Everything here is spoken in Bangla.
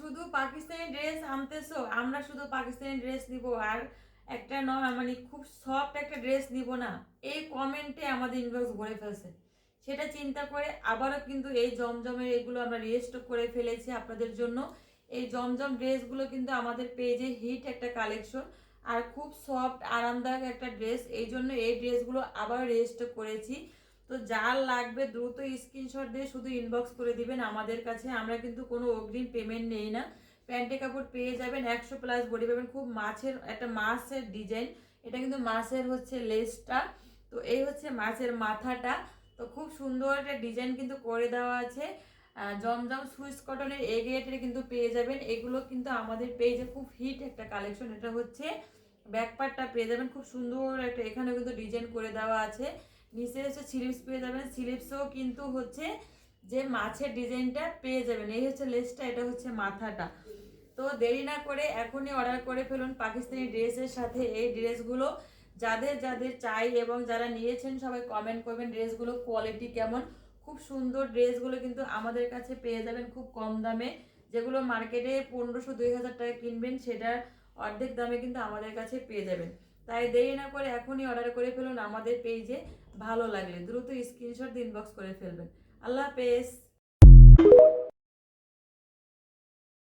শুধু পাকিস্তানি ড্রেস আনতেছো, আমরা শুধু পাকিস্তানি ড্রেস নিব আর একটা মানে খুব সফট একটা ড্রেস নিব না, এই কমেন্টে আমাদের ইনবক্স ভরে ফেলছে। সেটা চিন্তা করে আবারও কিন্তু এই জমজমের এগুলো আমরা রিস্টক করে ফেলেছি আপনাদের জন্য। এই জমজম ড্রেসগুলো কিন্তু আমাদের পেজে হিট একটা কালেকশন আর খুব সফট আরামদায়ক একটা ড্রেস, এই জন্য এই ড্রেসগুলো আবার রিস্টক করেছি। তো যার লাগবে দ্রুত স্ক্রিনশট দিয়ে শুধু ইনবক্স করে দিবেন আমাদের কাছে, আমরা কিন্তু কোনো অগ্রিম পেমেন্ট নেই না। প্যান্টে কাপড় পেয়ে যাবেন 100+ বডি পাবেন, খুব মাছের একটা মাছের ডিজাইন, এটা কিন্তু মাছের হচ্ছে লেসটা, তো এই হচ্ছে মাছের মাথাটা। তো খুব সুন্দর একটা ডিজাইন কিন্তু করে দেওয়া আছে। জমজম সুইস কটনের এ গ্রেডের কিন্তু পেয়ে যাবেন, এগুলো কিন্তু আমাদের পেজে খুব হিট একটা কালেকশন। এটা হচ্ছে ব্যাকপার্টটা পেয়ে যাবেন খুব সুন্দর একটা, এখানে কিন্তু ডিজাইন করে দেওয়া আছে। নিচে হচ্ছে স্লিপস পেয়ে যাবেন, স্লিপসও কিন্তু হচ্ছে যে মাছের ডিজাইনটা পেয়ে যাবেন। এই হচ্ছে লেসটা, এটা হচ্ছে মাথাটা। তো দেরি না করে এখনই অর্ডার করে ফেলুন পাকিস্তানি ড্রেসের সাথে এই ড্রেসগুলো। যাদের যাদের চাই এবং যারা নিয়েছেন সবাই কমেন্ট করবেন ড্রেসগুলো কোয়ালিটি কেমন। খুব সুন্দর ড্রেসগুলো কিন্তু আমাদের কাছে পেয়ে যাবেন খুব কম দামে, যেগুলো মার্কেটে 1500-2000 টাকা কিনবেন সেটার অর্ধেক দামে কিন্তু আমাদের কাছে পেয়ে যাবেন। তাই দেরি না করে এখনই অর্ডার করে ফেলুন আমাদের পেজে। ভালো লাগলে দ্রুত স্ক্রিনশট দিয়ে ইনবক্স করে ফেলবেন। আল্লাহ হাফেজ।